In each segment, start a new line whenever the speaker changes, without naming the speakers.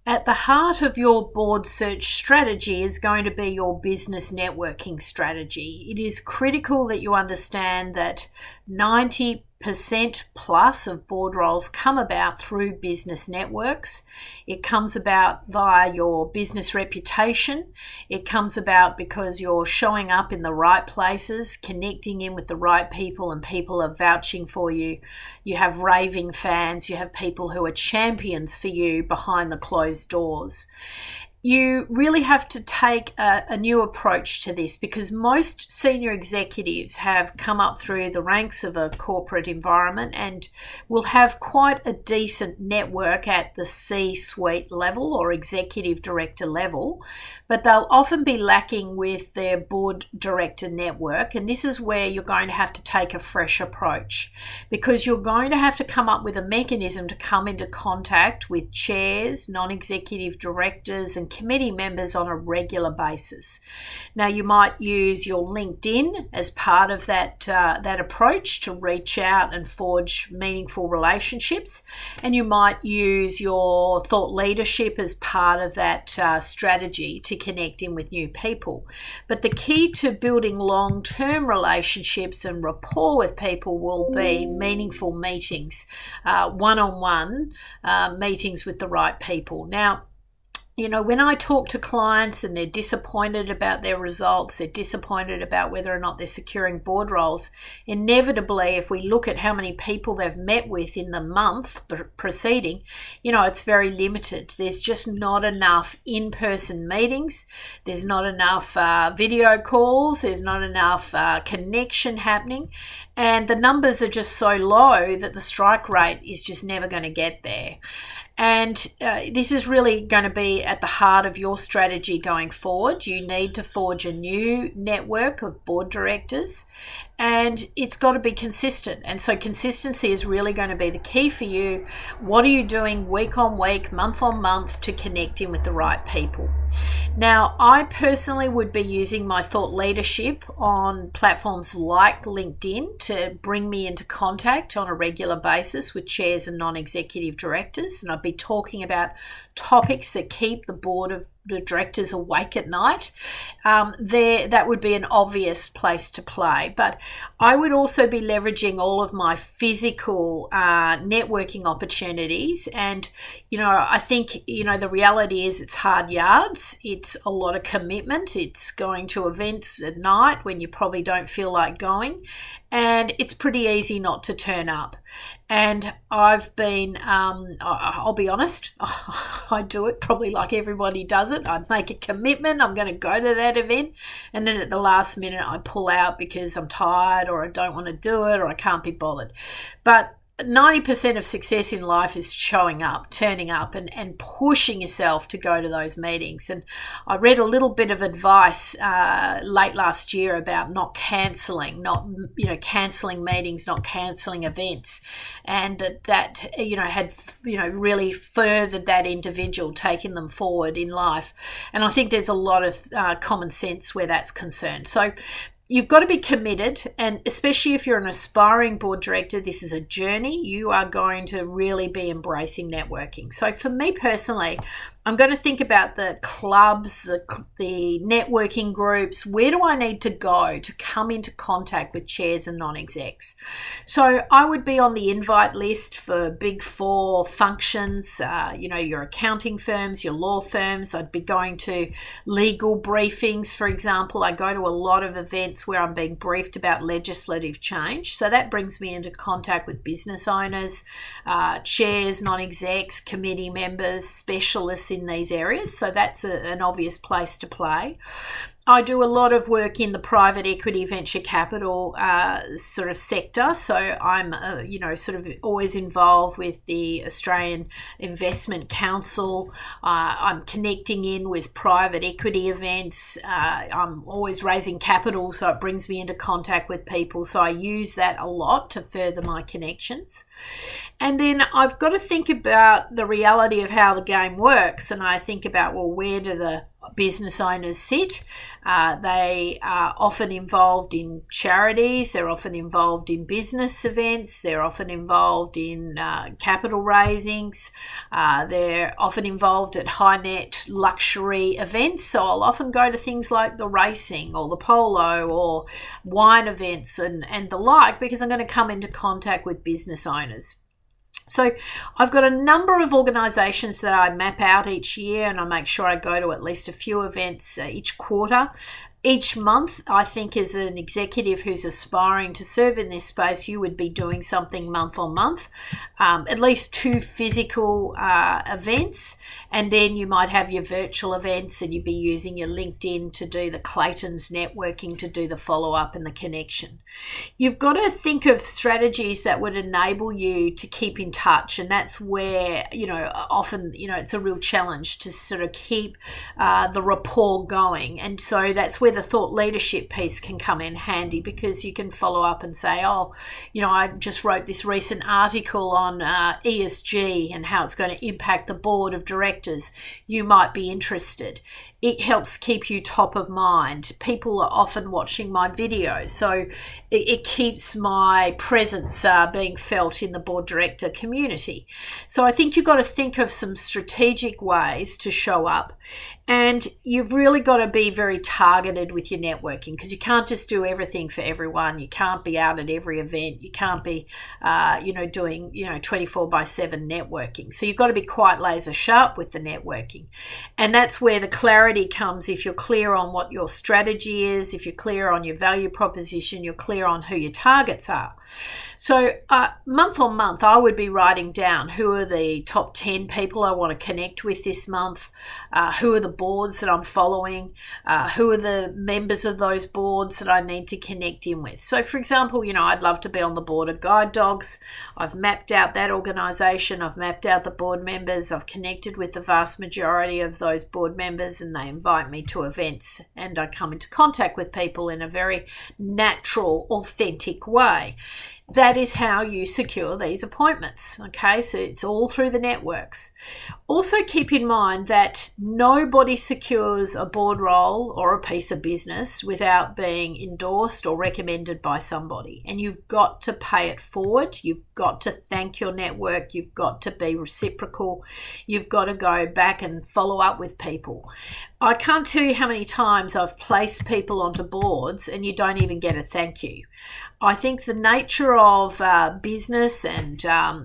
At the heart of your board search strategy is going to be your business networking strategy. It is critical that you understand that 90% plus of board roles come about through business networks. It comes about via your business reputation. It comes about because you're showing up in the right places, connecting in with the right people, and people are vouching for you. You have raving fans. You have people who are champions for you behind the closed doors. You really have to take a new approach to this, because most senior executives have come up through the ranks of a corporate environment and will have quite a decent network at the C-suite level or executive director level, but they'll often be lacking with their board director network. And this is where you're going to have to take a fresh approach, because you're going to have to come up with a mechanism to come into contact with chairs, non-executive directors, and committee members on a regular basis. Now, you might use your LinkedIn as part of that approach to reach out and forge meaningful relationships, and you might use your thought leadership as part of that strategy to connect in with new people. But the key to building long-term relationships and rapport with people will be meaningful meetings, one-on-one meetings with the right people. Now, when I talk to clients and they're disappointed about their results, they're disappointed about whether or not they're securing board roles, inevitably, if we look at how many people they've met with in the month preceding, it's very limited. There's just not enough in-person meetings. There's not enough video calls. There's not enough connection happening. And the numbers are just so low that the strike rate is just never going to get there. And this is really going to be at the heart of your strategy going forward. You need to forge a new network of board directors, and it's got to be consistent. And so consistency is really going to be the key for you. What are you doing week on week, month on month to connect in with the right people? Now, I personally would be using my thought leadership on platforms like LinkedIn to bring me into contact on a regular basis with chairs and non-executive directors. And I'd be talking about topics that keep the board of the directors awake at night. That would be an obvious place to play. But I would also be leveraging all of my physical networking opportunities. And, I think, the reality is it's hard yards. It's a lot of commitment. It's going to events at night when you probably don't feel like going. And it's pretty easy not to turn up. And I've been, I'll be honest, I do it probably like everybody does it. I make a commitment, I'm going to go to that event, and then at the last minute I pull out because I'm tired or I don't want to do it or I can't be bothered. But 90% of success in life is showing up, turning up, and pushing yourself to go to those meetings. And I read a little bit of advice late last year about not cancelling meetings, not cancelling events, and that had really furthered that individual, taking them forward in life. And I think there's a lot of common sense where that's concerned. So you've got to be committed, and especially if you're an aspiring board director, this is a journey. You are going to really be embracing networking. So for me personally, I'm going to think about the clubs, the networking groups. Where do I need to go to come into contact with chairs and non-execs? So I would be on the invite list for Big Four functions, your accounting firms, your law firms. I'd be going to legal briefings, for example. I go to a lot of events where I'm being briefed about legislative change. So that brings me into contact with business owners, chairs, non-execs, committee members, specialists in these areas. So that's an obvious place to play. I do a lot of work in the private equity venture capital sort of sector. So I'm, sort of always involved with the Australian Investment Council. I'm connecting in with private equity events. I'm always raising capital, so it brings me into contact with people. So I use that a lot to further my connections. And then I've got to think about the reality of how the game works. And I think about, well, where do the business owners sit. They are often involved in charities, they're often involved in business events, they're often involved in capital raisings, they're often involved at high net luxury events. So I'll often go to things like the racing or the polo or wine events and the like, because I'm going to come into contact with business owners. So I've got a number of organisations that I map out each year, and I make sure I go to at least a few events each quarter. Each month, I think as an executive who's aspiring to serve in this space, you would be doing something month on month, at least 2 physical events, and then you might have your virtual events, and you'd be using your LinkedIn to do the Clayton's networking, to do the follow-up and the connection. You've got to think of strategies that would enable you to keep in touch, and that's where, often, it's a real challenge to sort of keep the rapport going, and so that's where the thought leadership piece can come in handy, because you can follow up and say, I just wrote this recent article on ESG and how it's going to impact the board of directors. You might be interested. It helps keep you top of mind. People are often watching my videos, so it keeps my presence being felt in the board director community. So I think you've got to think of some strategic ways to show up, and you've really got to be very targeted with your networking, because you can't just do everything for everyone. You can't be out at every event. You can't be, doing 24/7 networking. So you've got to be quite laser sharp with the networking, and that's where the clarity comes. If you're clear on what your strategy is, if you're clear on your value proposition, you're clear on who your targets are. So month on month, I would be writing down who are the top 10 people I want to connect with this month, who are the boards that I'm following, who are the members of those boards that I need to connect in with. So for example, I'd love to be on the board of Guide Dogs. I've mapped out that organisation. I've mapped out the board members. I've connected with the vast majority of those board members, and they invite me to events, and I come into contact with people in a very natural, authentic way. That is how you secure these appointments. Okay, so it's all through the networks. Also keep in mind that nobody secures a board role or a piece of business without being endorsed or recommended by somebody. And you've got to pay it forward. You've got to thank your network. You've got to be reciprocal. You've got to go back and follow up with people. I can't tell you how many times I've placed people onto boards and you don't even get a thank you. I think the nature of business and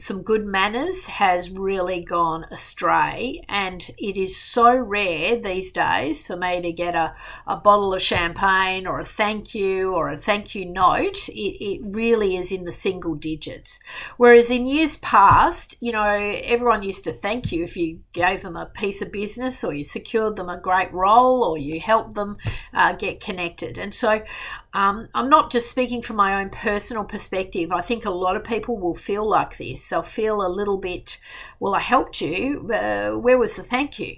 some good manners has really gone astray, and it is so rare these days for me to get a bottle of champagne or a thank you or a thank you note. It really is in the single digits. Whereas in years past, everyone used to thank you if you gave them a piece of business or you secured them a great role or you helped them get connected. And so I'm not just speaking from my own personal perspective. I think a lot of people will feel like this. They'll feel a little bit, well, I helped you. Where was the thank you?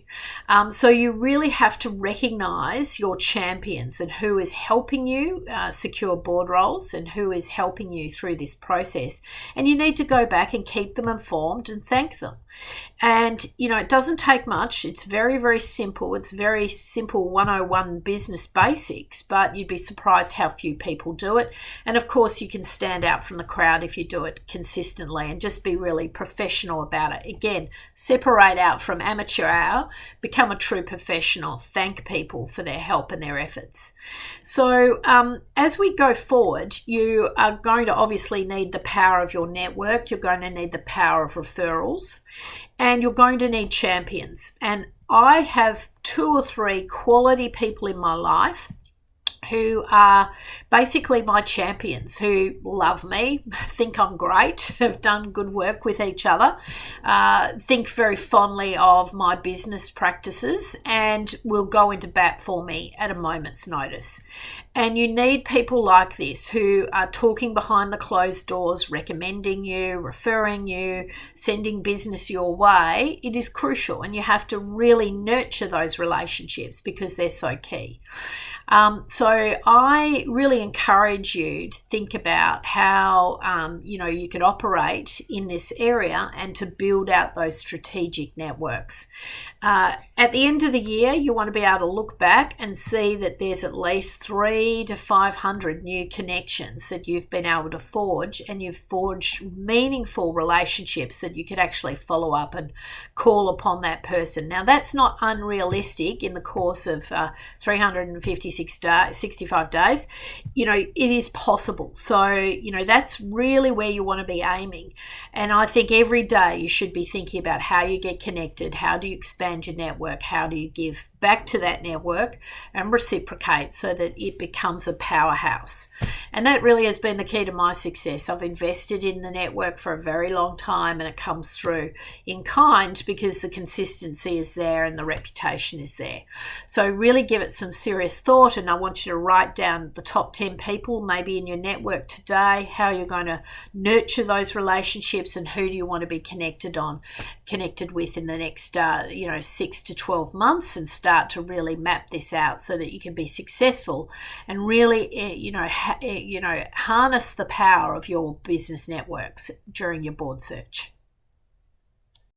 So you really have to recognise your champions and who is helping you secure board roles and who is helping you through this process. And you need to go back and keep them informed and thank them. And, it doesn't take much. It's very, very simple. It's very simple 101 business basics, but you'd be surprised how few people do it. And of course, you can stand out from the crowd if you do it consistently and just be really professional about it. Again, separate out from amateur hour, become a true professional, thank people for their help and their efforts. So as we go forward, you are going to obviously need the power of your network. You're going to need the power of referrals, and you're going to need champions. And I have 2 or 3 quality people in my life who are basically my champions, who love me, think I'm great, have done good work with each other, think very fondly of my business practices, and will go into bat for me at a moment's notice. And you need people like this who are talking behind the closed doors, recommending you, referring you, sending business your way. It is crucial, and you have to really nurture those relationships because they're so key. So I really encourage you to think about how you could operate in this area and to build out those strategic networks. At the end of the year, you want to be able to look back and see that there's at least 300 to 500 new connections that you've been able to forge, and you've forged meaningful relationships that you could actually follow up and call upon that person. Now, that's not unrealistic in the course of 365 days. It is possible. So, that's really where you want to be aiming. And I think every day you should be thinking about how you get connected, how do you expand your network, how do you give back to that network and reciprocate so that it becomes a powerhouse. And that really has been the key to my success. I've invested in the network for a very long time, and it comes through in kind because the consistency is there and the reputation is there. So really give it some serious thought, and I want you to write down the top 10 people maybe in your network today, how you're going to nurture those relationships, and who do you want to be connected with in the next 6 to 12 months, and start to really map this out so that you can be successful and really harness the power of your business networks during your board search.